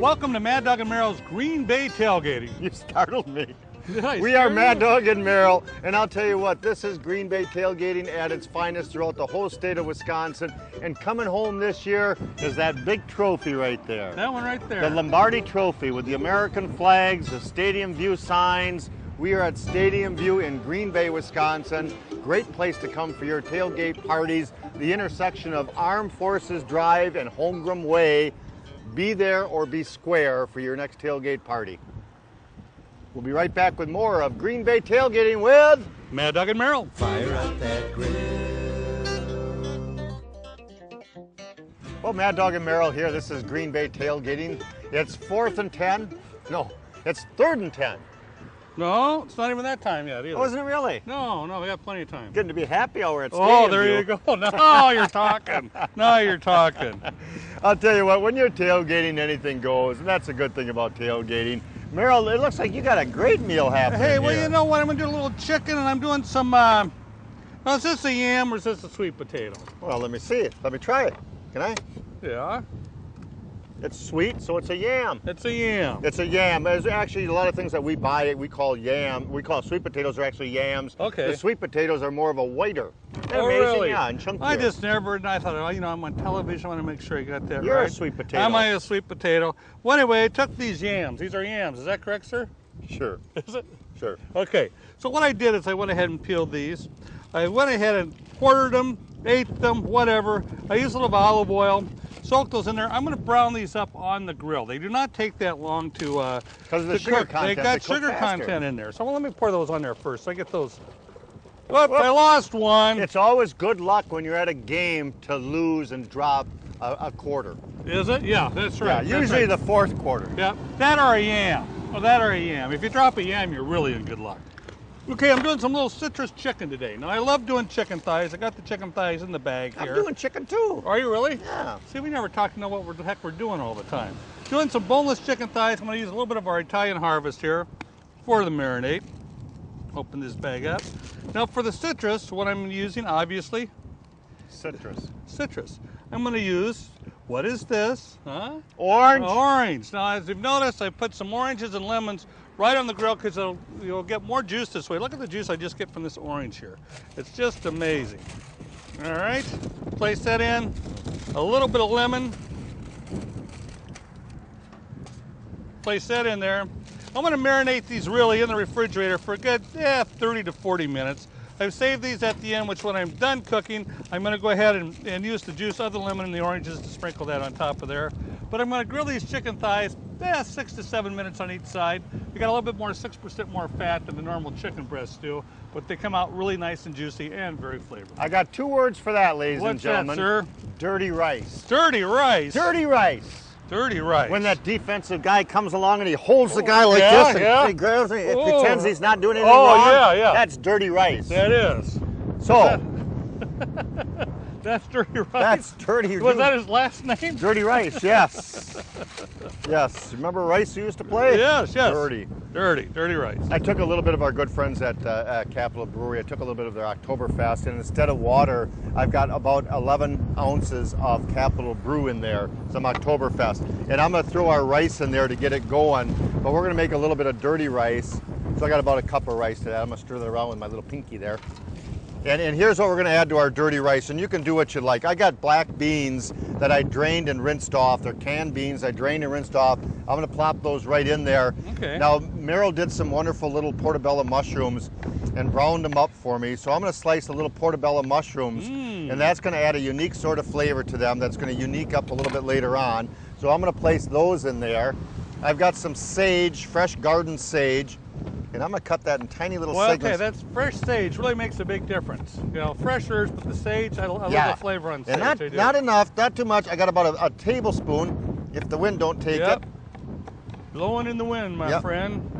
Welcome to Mad Dog and Merrill's Green Bay Tailgating. You startled me. Nice. We are Mad Dog and Merrill, and I'll tell you what, this is Green Bay Tailgating at its finest throughout the whole state of Wisconsin. And coming home this year is that big trophy right there. That one right there. The Lombardi Trophy with the American flags, the Stadium View signs. We are at Stadium View in Green Bay, Wisconsin. Great place to come for your tailgate parties. The intersection of Armed Forces Drive and Holmgren Way. Be there or be square for your next tailgate party. We'll be right back with more of Green Bay Tailgating with Mad Dog and Merrill. Fire up that grill. Well, Mad Dog and Merrill here. This is Green Bay Tailgating. It's 4th and 10. No, it's 3rd and 10. No, it's not even that time yet either. Oh, isn't it really? No, we got plenty of time. Getting to be happy hour at Stadium Oh, there View. you go. Now you're talking. Now you're talking. I'll tell you what, when you're tailgating, anything goes, and that's a good thing about tailgating. Merrill, it looks like you got a great meal happening Hey, well, here. you know what? I'm going to do a little chicken, and I'm doing some, now, is this a yam or is this a sweet potato? Well, let me see it. Let me try it. Can I? Yeah, It's sweet, so it's a yam. it's a yam. It's a yam. There's actually a lot of things that we buy, we call yam. We call sweet potatoes are actually yams. Okay. The sweet potatoes are more of a whiter. They're Oh, amazing, really? yeah, and chunkier. I just never, and I thought, oh, you know, I'm on television. I want to make sure you got that You're right. a sweet potato. Am I a sweet potato? Well, anyway, I took these yams. These are yams. Is that correct, sir? Sure, Is it? sure. Okay. So what I did is I went ahead and peeled these. I went ahead and quartered them, ate them, whatever. I used a little olive oil. Soak those in there. I'm going to brown these up on the grill. They do not take that long to Because of the to sugar cook. content, They they got cook sugar faster. content in there. So let me pour those on there first. So I get those. Whoop, I lost one. It's always good luck when you're at a game to lose and drop a quarter. Is it? Yeah, that's right. Yeah, That's usually right. the 4th quarter. Yeah, that or a yam. Well, that or a yam. If you drop a yam, you're really in good luck. Okay, I'm doing some little citrus chicken today. Now, I love doing chicken thighs. I got the chicken thighs in the bag here. I'm doing chicken too. Are you really? Yeah. See, we never talk to know what the heck we're doing all the time. Doing some boneless chicken thighs. I'm going to use a little bit of our Italian harvest here for the marinade. Open this bag up. Now, for the citrus, what I'm using, obviously, Citrus. citrus. I'm going to use, what is this? Huh? Orange. Orange. Now, as you've noticed, I put some oranges and lemons right on the grill because you'll get more juice this way. Look at the juice I just get from this orange here. It's just amazing. All right, place that in. A little bit of lemon. Place that in there. I'm going to marinate these really in the refrigerator for a good 30 to 40 minutes. I've saved these at the end, which when I'm done cooking, I'm going to go ahead and use the juice of the lemon and the oranges to sprinkle that on top of there. But I'm going to grill these chicken thighs 6 to 7 minutes on each side. They got a little bit more, 6% more fat than the normal chicken breasts do, but they come out really nice and juicy and very flavorful. I got 2 words for that, ladies and What's that, gentlemen. sir? Dirty rice. Dirty rice. Dirty rice. Dirty rice. When that defensive guy comes along and he holds the guy like yeah, this and yeah. he grabs him, it Oh. pretends he's not doing anything Oh, wrong. yeah. That's dirty rice. That is. So, That's dirty rice. that's dirty. Was that his last name? Dirty rice, yes. Yes. Remember rice you used to play? Yes. Dirty. Dirty rice. I took a little bit of our good friends at Capital Brewery. I took a little bit of their Oktoberfest, and instead of water, I've got about 11 ounces of Capital Brew in there, some Oktoberfest. And I'm going to throw our rice in there to get it going, but we're going to make a little bit of dirty rice. So I got about a cup of rice today. I'm going to stir that around with my little pinky there. And here's what we're going to add to our dirty rice, and you can do what you like. I got black beans that I drained and rinsed off. They're canned beans. I drained and rinsed off. I'm going to plop those right in there. Okay. Now, Merrill did some wonderful little portobello mushrooms and browned them up for me. So I'm going to slice a little portobello mushrooms, and that's going to add a unique sort of flavor to them that's going to unique up a little bit later on. So I'm going to place those in there. I've got some sage, fresh garden sage. And I'm going to cut that in tiny little segments. Okay, that's fresh sage. Really makes a big difference. You know, fresh herbs, but the sage, I love the flavor on sage. And not enough, not too much. I got about a tablespoon, if the wind don't take it. Blowing in the wind, my friend.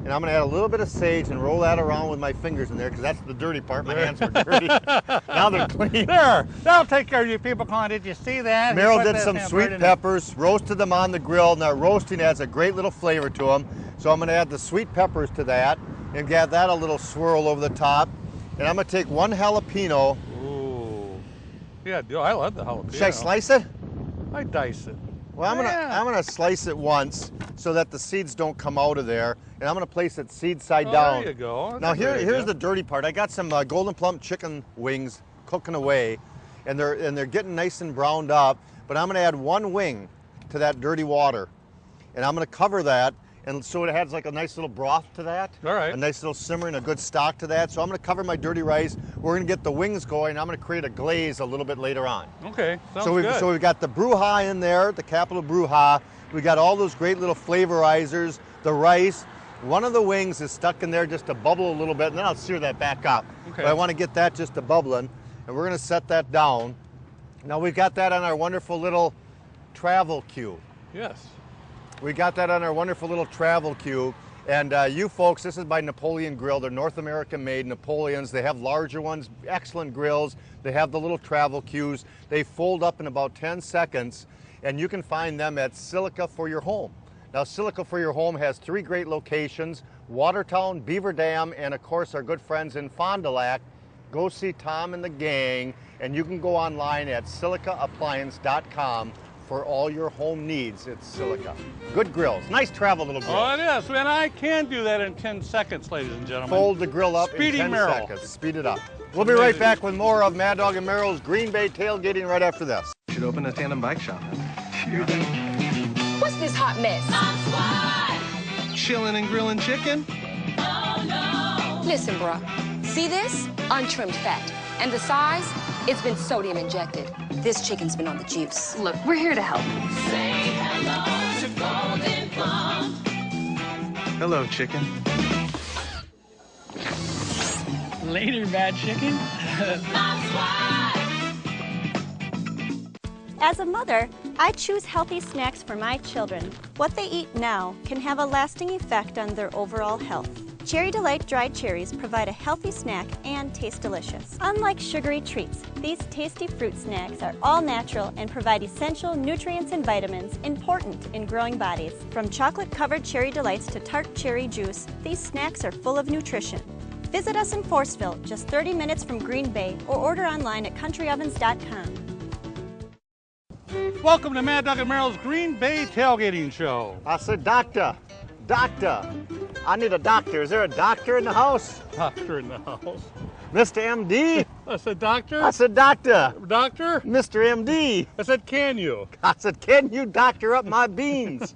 And I'm going to add a little bit of sage and roll that around with my fingers in there, because that's the dirty part. My hands were dirty. Now they're clean. There, that'll take care of you people calling. Did you see that? Merrill did some sweet peppers, roasted them on the grill. Now roasting adds a great little flavor to them. So I'm going to add the sweet peppers to that and get that a little swirl over the top. And I'm going to take 1 jalapeno. Ooh. Yeah, I love the jalapeno. Should I slice it? I dice it. Well, I'm gonna slice it once so that the seeds don't come out of there, and I'm gonna place it seed side down. There you go. Now here's the dirty part. I got some golden plump chicken wings cooking away, and they're getting nice and browned up. But I'm gonna add one wing to that dirty water, and I'm gonna cover that, and so it adds like a nice little broth to that. All right. A nice little simmer and a good stock to that. So I'm gonna cover my dirty rice. We're gonna get the wings going. I'm gonna create a glaze a little bit later on. Okay, sounds So we've got the brouhaha in there, the Capital Brouhaha. We got all those great little flavorizers, the rice. One of the wings is stuck in there just to bubble a little bit, and then I'll sear that back up. Okay. But I want to get that just to bubbling, and we're gonna set that down. Now we've got that on our wonderful little travel cube. Yes. We got that on our wonderful little travel cube. And you folks, this is by Napoleon Grill. They're North American made Napoleons. They have larger ones, excellent grills. They have the little travel cubes. They fold up in about 10 seconds, and you can find them at Silica for Your Home. Now, Silica for Your Home has 3 great locations: Watertown, Beaver Dam, and of course our good friends in Fond du Lac. Go see Tom and the gang, and you can go online at silicaappliance.com for all your home needs. It's Silica. Good grills. Nice travel little grill. Oh, it is. And I can do that in 10 seconds, ladies and gentlemen. Fold the grill up Speedy in 10 Merrill. seconds. Speed it up. We'll be right back with more of Mad Dog and Merrill's Green Bay Tailgating right after this. Should open a tandem bike shop. What's this hot mess? Chilling and grilling chicken? Listen, bruh. See this? Untrimmed fat. And the size? It's been sodium injected. This chicken's been on the juice. Look, we're here to help. Say hello to Golden Plum. Hello, chicken. Later, bad chicken. As a mother, I choose healthy snacks for my children. What they eat now can have a lasting effect on their overall health. Cherry Delight dried cherries provide a healthy snack and taste delicious. Unlike sugary treats, these tasty fruit snacks are all natural and provide essential nutrients and vitamins important in growing bodies. From chocolate-covered Cherry Delights to tart cherry juice, these snacks are full of nutrition. Visit us in Forceville, just 30 minutes from Green Bay, or order online at countryovens.com. Welcome to Mad Dog and Merrill's Green Bay Tailgating Show. I said, doctor, I need a doctor. Is there a doctor in the house? Doctor in the house. Mr. MD? I said, doctor? I said, doctor. Doctor? Mr. MD. I said, can you? I said, can you doctor up my beans?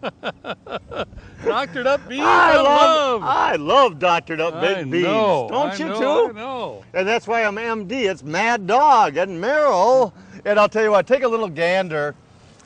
Doctored up beans? I love doctored up baked beans. Don't you too? I know. And that's why I'm MD. It's Mad Dog and Merrill. And I'll tell you what, take a little gander.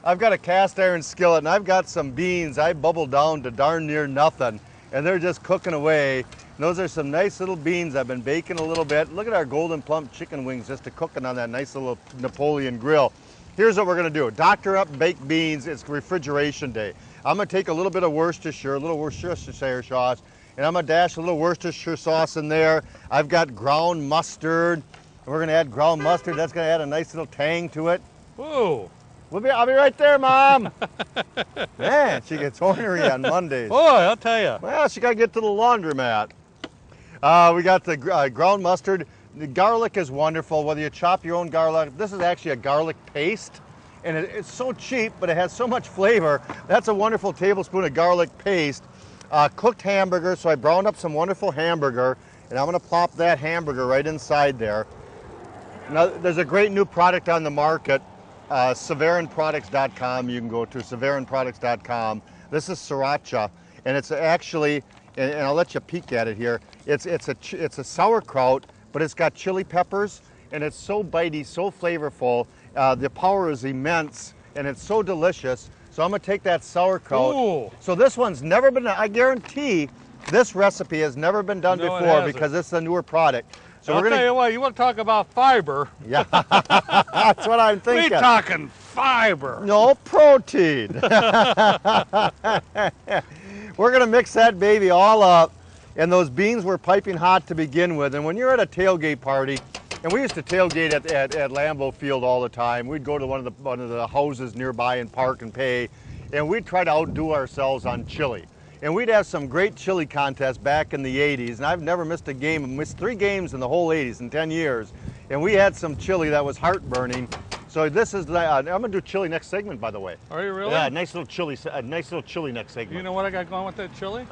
I've got a cast iron skillet and I've got some beans I bubbled down to darn near nothing. And they're just cooking away. And those are some nice little beans I've been baking a little bit. Look at our golden plump chicken wings just cooking on that nice little Napoleon grill. Here's what we're gonna do. Doctor up baked beans. It's refrigeration day. I'm gonna take a little bit of Worcestershire, a little Worcestershire sauce, and I'm gonna dash a little Worcestershire sauce in there. I've got ground mustard. We're gonna add ground mustard. That's gonna add a nice little tang to it. Whoa. I'll be right there, Mom. Man, she gets ornery on Mondays. Boy, I'll tell you. Well, she got to get to the laundromat. We got the ground mustard. The garlic is wonderful, whether you chop your own garlic. This is actually a garlic paste, and it's so cheap, but it has so much flavor. That's a wonderful tablespoon of garlic paste. Cooked hamburger, so I browned up some wonderful hamburger, and I'm going to plop that hamburger right inside there. Now, there's a great new product on the market. SeveranProducts.com. You can go to SeveranProducts.com. This is sriracha, and it's actually, and I'll let you peek at it here. It's a sauerkraut, but it's got chili peppers, and it's so bitey, so flavorful. The power is immense, and it's so delicious. So I'm gonna take that sauerkraut. Ooh. So this one's never been. I guarantee this recipe has never been done before because it's a newer product. So I'll tell you what, you want to talk about fiber. Yeah, that's what I'm thinking. We're talking fiber. No, protein. We're going to mix that baby all up. And those beans were piping hot to begin with. And when you're at a tailgate party, and we used to tailgate at Lambeau Field all the time. We'd go to one of the houses nearby and park and pay. And we'd try to outdo ourselves on chili. And we'd have some great chili contests back in the 80s, and I've never missed a game. I missed 3 games in the whole 80s in 10 years. And we had some chili that was heartburning. So this is, I'm gonna do chili next segment, by the way. Are you really? Yeah, nice little chili next segment. You know what I got going with that chili?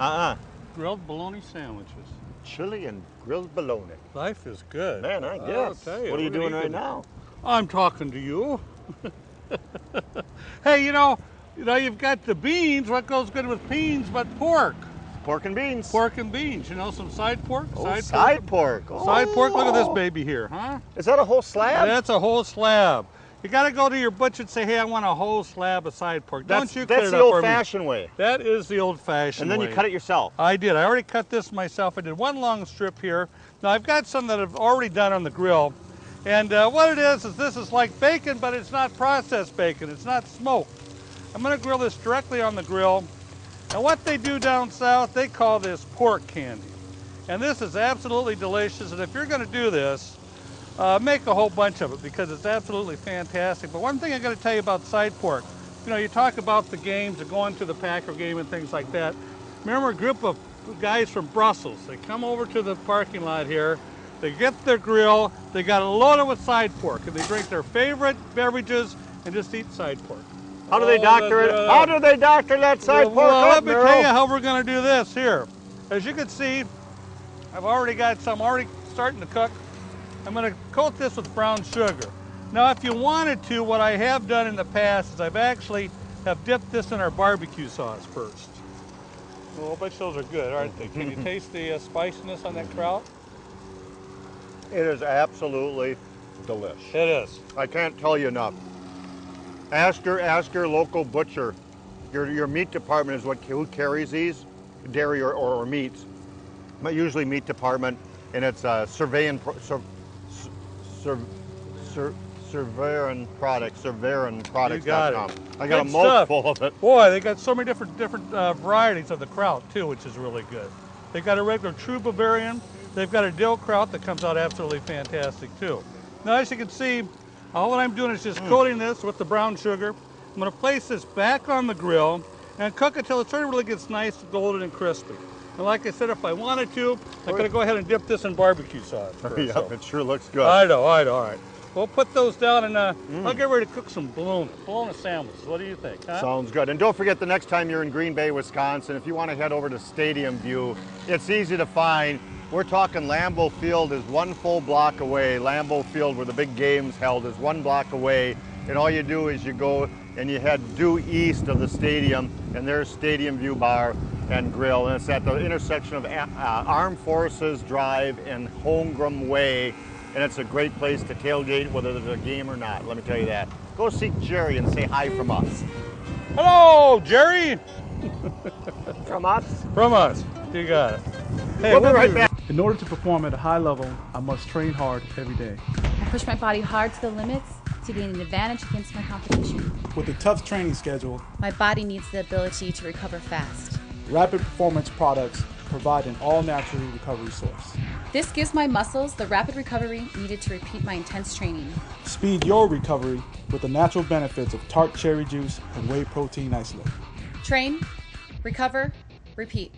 Grilled bologna sandwiches. Chili and grilled bologna. Life is good. Man, I I'll guess. tell you, What are you we're gonna doing eat right good. now? I'm talking to you. Hey, you know, you've got the beans. What goes good with beans but pork? Pork and beans. Pork and beans. You know, some side pork. Oh, side pork. Side pork. Look at this Oh. baby here, huh? Is that a whole slab? That's a whole slab. You got to go to your butcher and say, "Hey, I want a whole slab of side pork." Don't you cut That's it the up for me? old-fashioned way. That is the old-fashioned And then way. you cut it yourself. I did. I already cut this myself. I did one long strip here. Now I've got some that I've already done on the grill. And what it is this is like bacon, but it's not processed bacon. It's not smoked. I'm going to grill this directly on the grill. And what they do down south, they call this pork candy. And this is absolutely delicious. And if you're going to do this, make a whole bunch of it because it's absolutely fantastic. But one thing I got to tell you about side pork, you know, you talk about the games, of going to the Packer game and things like that. Remember a group of guys from Brussels. They come over to the parking lot here. They get their grill. They got it loaded with side pork, and they drink their favorite beverages and just eat side pork. How do they doctor it? How do they doctor that side pork Well, up, let me Merrill? tell you how we're going to do this here. As you can see, I've already got some already starting to cook. I'm going to coat this with brown sugar. Now, if you wanted to, what I have done in the past is I've actually have dipped this in our barbecue sauce first. Well, I bet those are good, aren't they? Can you taste the spiciness on that kraut? It is absolutely delish. It is. I can't tell you enough. Ask your local butcher. Your meat department is who carries these, dairy or meats. But usually meat department, and it's Surveillon Products.com. You got it. I got a Good stuff. mouthful of it. Boy, they got so many different varieties of the kraut too, which is really good. They got a regular true Bavarian. They've got a dill kraut that comes out absolutely fantastic too. Now, as you can see, all what I'm doing is just coating this with the brown sugar. I'm going to place this back on the grill and cook it till it sort of really gets nice, golden, and crispy. And like I said, if I wanted to, I'm going to go ahead and dip this in barbecue sauce first. Yeah, So. it sure looks good. I know, all right. We'll put those down and I'll get ready to cook some bologna sandwiches. What do you think? Huh? Sounds good. And don't forget, the next time you're in Green Bay, Wisconsin, if you want to head over to Stadium View, it's easy to find. We're talking Lambeau Field is one full block away. Lambeau Field, where the big game's held, is 1 block away. And all you do is you go and you head due east of the stadium, and there's Stadium View Bar and Grill. And it's at the intersection of Armed Forces Drive and Holmgren Way. And it's a great place to tailgate, whether there's a game or not. Let me tell you that. Go see Jerry and say hi from us. Hello, Jerry. From us? From us. You got it. Hey, We'll be right back. In order to perform at a high level, I must train hard every day. I push my body hard to the limits to gain an advantage against my competition. With a tough training schedule, My body needs the ability to recover fast. Rapid Performance products provide an all-natural recovery source. This gives my muscles the rapid recovery needed to repeat my intense training. Speed your recovery with the natural benefits of tart cherry juice and whey protein isolate. Train, recover, repeat.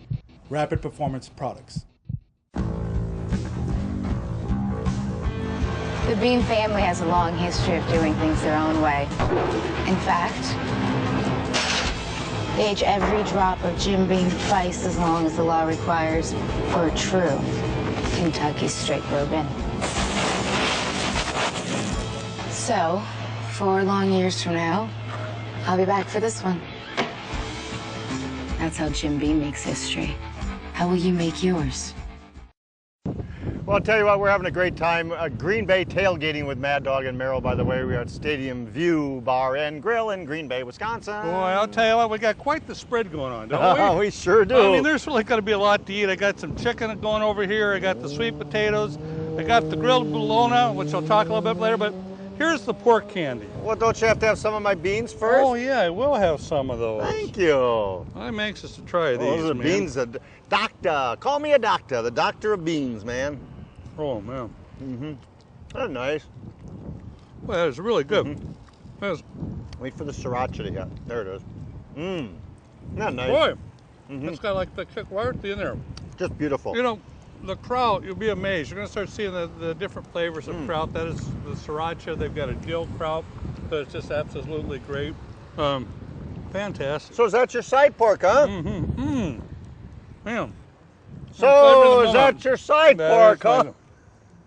Rapid Performance products. The Bean family has a long history of doing things their own way. In fact, they age every drop of Jim Beam twice as long as the law requires for a true Kentucky straight bourbon. So, 4 long years from now, I'll be back for this one. That's how Jim Beam makes history. How will you make yours? Well, I'll tell you what, we're having a great time. Green Bay tailgating with Mad Dog and Merrill, by the way. We are at Stadium View Bar and Grill in Green Bay, Wisconsin. Boy, I'll tell you what, we got quite the spread going on, don't we? We sure do. I mean, there's really going to be a lot to eat. I got some chicken going over here. I got the sweet potatoes. I got the grilled bologna, which I'll talk a little bit later. But here's the pork candy. Well, don't you have to have some of my beans first? Oh, yeah, I will have some of those. Thank you. I'm anxious to try these, Those are man. beans. Doctor. Call me a doctor. The doctor of beans, man. Oh, man. Mm-hmm. That's nice. Well, that is really good. That's, Wait for the sriracha to hit. There it is. Mmm. Isn't that nice? boy, it's got like the kick right in there. Just beautiful. You know, the kraut, you'll be amazed. You're going to start seeing the different flavors of kraut. That is the sriracha. They've got a dill kraut. So it's just absolutely great. Fantastic. So is that your side pork, huh? Man. So is that your side pork, huh?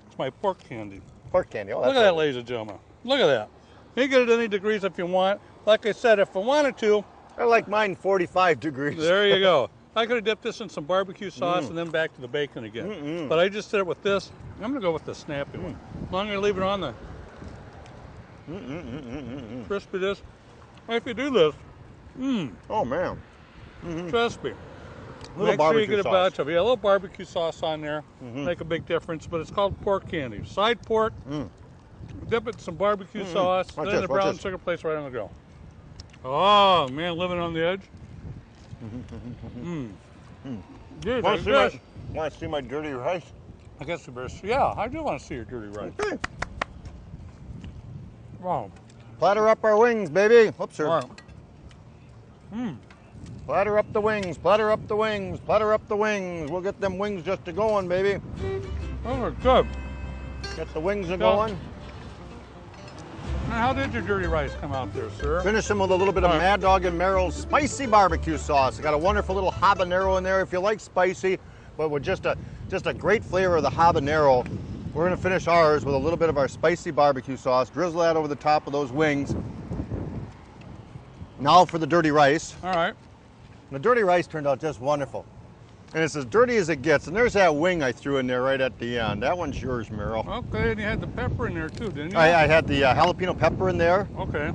It's my pork candy. Pork candy. Oh, Look at that, ladies and gentlemen. Look at that. You can get it at any degrees if you want. Like I said, if I wanted to. I like mine 45 degrees. There you go. I could have dipped this in some barbecue sauce and then back to the bacon again. But I just did it with this. I'm going to go with the snappy one. As long as I leave it on the crispy this. If you do this, oh man. Trust me. Little Make sure you barbecue get a sauce. batch of a little barbecue sauce on there. Make a big difference. But it's called pork candy. Side pork. Dip it in some barbecue sauce. Watch Then this, the watch brown this. sugar place right on the grill. Oh man, living on the edge. Dude, Want I to see my dirty rice? guess you better. Yeah, I do want to see your dirty rice. Okay. Wow. Platter up our wings, baby. Whoops, sir. All right. Platter up the wings, platter up the wings, platter up the wings. We'll get them wings just a going, baby. Those are good. Get the wings a going. Now, how did your dirty rice come out there, sir? Finish them with a little bit of Mad Dog and Merrill's spicy barbecue sauce. I got a wonderful little habanero in there if you like spicy, but with just a great flavor of the habanero. We're gonna finish ours with a little bit of our spicy barbecue sauce. Drizzle that over the top of those wings. Now for the dirty rice. All right. The dirty rice turned out just wonderful. And it's as dirty as it gets. And there's that wing I threw in there right at the end. That one's yours, Merrill. Okay, and you had the pepper in there too, didn't you? I had the jalapeno pepper in there. Okay.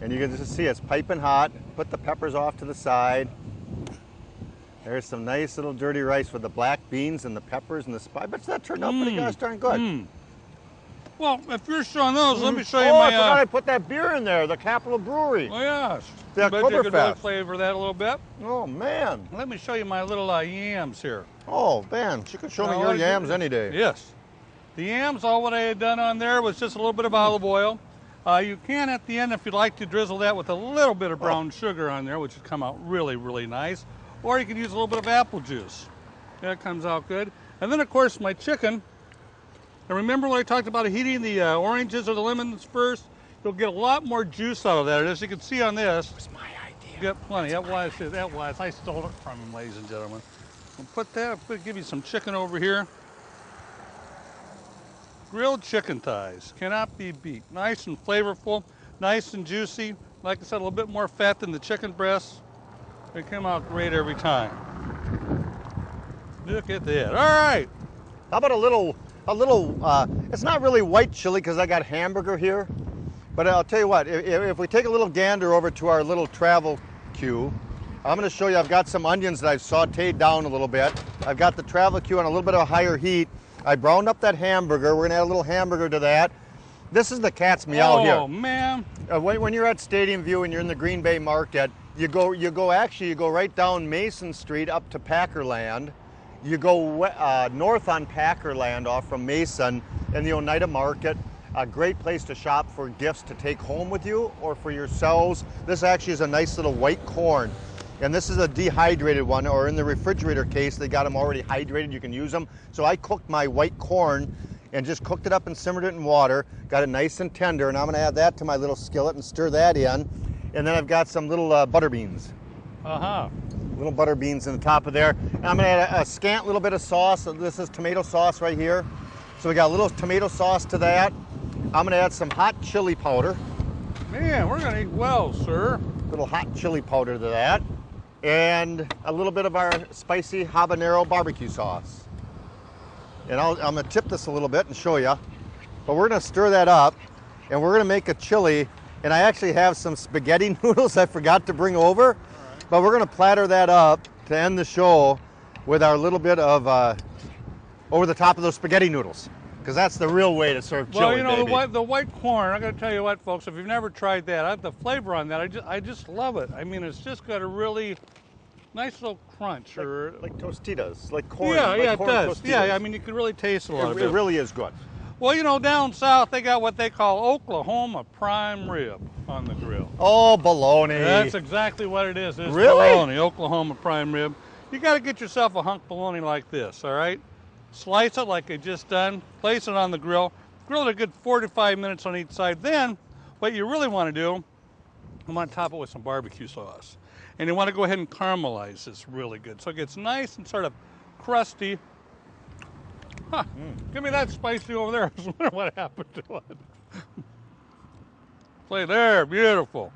And you can just see it's piping hot. Put the peppers off to the side. There's some nice little dirty rice with the black beans and the peppers and the spice. But that turned out pretty gosh darn good. Well, if you're showing those, let me show you Oh, my. I forgot I put that beer in there, the Capital Brewery. Oh yes. The I bet you could really Oktoberfest. flavor that a little bit. Oh, man. Let me show you my little yams here. Oh, man. You can show me Now, your all you- yams any day. Yes. The yams, all what I had done on there was just a little bit of olive oil. You can at the end, if you'd like to, drizzle that with a little bit of brown sugar on there, which would come out really, really nice. Or you can use a little bit of apple juice. That comes out good. And then, of course, my chicken. And remember when I talked about heating the oranges or the lemons first? You'll get a lot more juice out of that. And as you can see on this, That's my idea. you get plenty. That was. I stole it from him, ladies and gentlemen. We'll put that, give you some chicken over here. Grilled chicken thighs, cannot be beat. Nice and flavorful, nice and juicy. Like I said, a little bit more fat than the chicken breasts. They come out great every time. Look at that. All right. How about a little, it's not really white chili because I got hamburger here. But I'll tell you what, if we take a little gander over to our little travel queue, I'm going to show you I've got some onions that I've sauteed down a little bit. I've got the travel queue on a little bit of a higher heat. I browned up that hamburger. We're going to add a little hamburger to that. This is the cat's meow here. Oh, man. When you're at Stadium View and you're in the Green Bay Market, you go right down Mason Street up to Packerland. You go north on Packerland off from Mason in the Oneida Market. A great place to shop for gifts to take home with you or for yourselves. This actually is a nice little white corn. And this is a dehydrated one, or in the refrigerator case, they got them already hydrated, you can use them. So I cooked my white corn and just cooked it up and simmered it in water, got it nice and tender, and I'm gonna add that to my little skillet and stir that in. And then I've got some little butter beans. Little butter beans in the top of there. And I'm gonna add a scant little bit of sauce. So this is tomato sauce right here. So we got a little tomato sauce to that. I'm gonna add some hot chili powder. Man, we're going to eat well, sir. Little hot chili powder to that. And a little bit of our spicy habanero barbecue sauce. And I'm gonna tip this a little bit and show you. But we're gonna stir that up and we're gonna make a chili. And I actually have some spaghetti noodles I forgot to bring over. But we're gonna platter that up to end the show with our little bit of over the top of those spaghetti noodles. Because that's the real way to serve chili, Well, you know, baby. the white corn, I got to tell you what, folks, if you've never tried that, the flavor on that, I just love it. I mean, it's just got a really nice little crunch. Like Tostitas, like corn. Yeah, like yeah, it corn does. Tostitas. Yeah, I mean, you can really taste a lot of It really is good. Well, you know, down south, they got what they call Oklahoma prime rib on the grill. Oh, baloney. That's exactly what it is. It's Really? bologna, Oklahoma prime rib. You got to get yourself a hunk bologna like this, all right? Slice it like I just done, place it on the grill, Grill it a good 4 to 5 minutes on each side. Then, what you really want to do, I'm going to top it with some barbecue sauce. And you want to go ahead and caramelize this really good. So it gets nice and sort of crusty. Huh. Give me that spicy over there. I was wondering what happened to it. Play there, beautiful.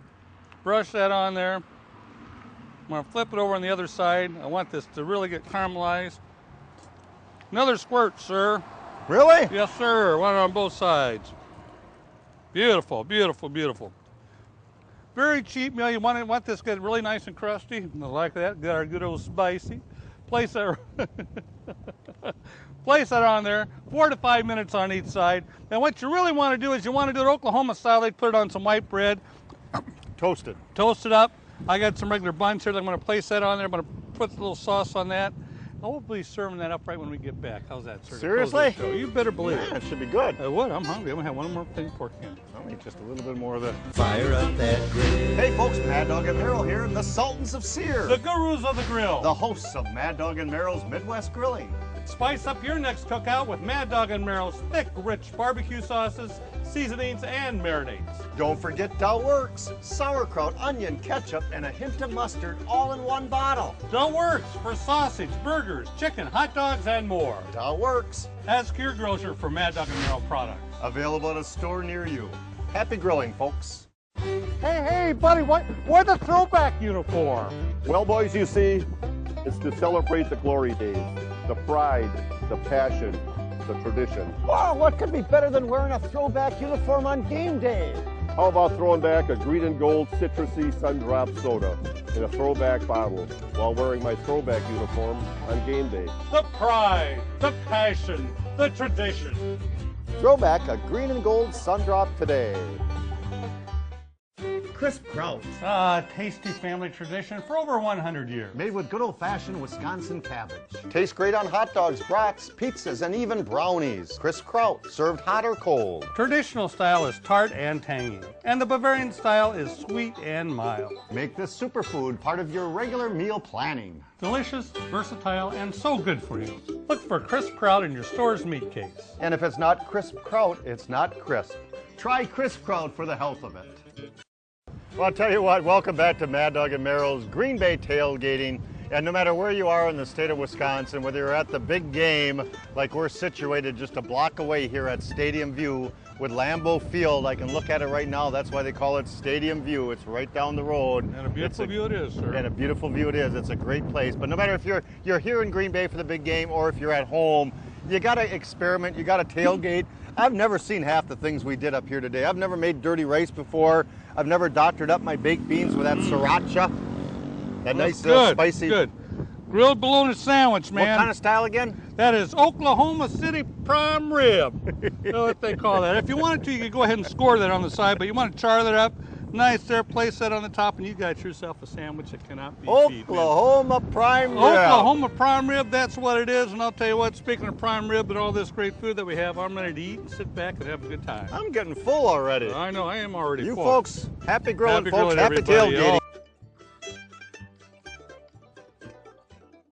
Brush that on there. I'm going to flip it over on the other side. I want this to really get caramelized. Another squirt, sir. Really? Yes, sir. One on both sides. Beautiful, beautiful, beautiful. Very cheap meal. You want this to get really nice and crusty. I like that. Got our good old spicy. Place that, place that on there. 4 to 5 minutes on each side. And what you really want to do is you want to do it Oklahoma style. They put it on some white bread. Toasted. Toast it up. I got some regular buns here. I'm going to place that on there. I'm going to put a little sauce on that. I will be serving that up right when we get back. How's that, sir? Seriously? You better believe it. It should be good. I would. I'm hungry. I'm going to have one more thing pork in. I'll eat just a little bit more of the Fire up that grill. Hey folks, Mad Dog and Merrill here, the Sultans of Sear. The gurus of the grill. The hosts of Mad Dog and Merrill's Midwest Grilling. Spice up your next cookout with Mad Dog and Merrill's thick, rich barbecue sauces, seasonings, and marinades. Don't forget Dow Works, sauerkraut, onion, ketchup, and a hint of mustard all in one bottle. Dow Works for sausage, burgers, chicken, hot dogs, and more. Dow Works. Ask your grocer for Mad Dog and Merrill products. Available at a store near you. Happy grilling, folks. Hey, buddy, why the throwback uniform? Well, boys, you see, it's to celebrate the glory days, the pride, the passion, the tradition. Wow, what could be better than wearing a throwback uniform on game day? How about throwing back a green and gold citrusy sun-drop soda in a throwback bottle while wearing my throwback uniform on game day? The pride, the passion, the tradition. Throwback a green and gold Sundrop today. Crisp kraut. Tasty family tradition for over 100 years. Made with good old-fashioned Wisconsin cabbage. Tastes great on hot dogs, brats, pizzas, and even brownies. Crisp kraut, served hot or cold. Traditional style is tart and tangy, and the Bavarian style is sweet and mild. Make this superfood part of your regular meal planning. Delicious, versatile, and so good for you. Look for crisp kraut in your store's meat case. And if it's not crisp kraut, it's not crisp. Try crisp kraut for the health of it. Well, I'll tell you what, welcome back to Mad Dog and Merrill's Green Bay Tailgating. And no matter where you are in the state of Wisconsin, whether you're at the big game, like we're situated just a block away here at Stadium View with Lambeau Field, I can look at it right now. That's why they call it Stadium View. It's right down the road. And a beautiful view it is, sir. And a beautiful view it is. It's a great place. But no matter if you're here in Green Bay for the big game or if you're at home, you got to experiment. You got to tailgate. I've never seen half the things we did up here today. I've never made dirty rice before. I've never doctored up my baked beans with that sriracha. That nice spicy. Good. Grilled bologna sandwich, man. What kind of style again? That is Oklahoma City prime rib. That's what they call that. If you wanted to, you could go ahead and score that on the side, but you want to char that up. Nice there, place that on the top, and you got yourself a sandwich that cannot be beat. Oklahoma prime rib. Oklahoma prime rib, that's what it is. And I'll tell you what, speaking of prime rib and all this great food that we have, I'm ready to eat and sit back and have a good time. I'm getting full already. I know, I am already full. You folks, happy grilling, Happy folks. grilling, Happy everybody. tailgating.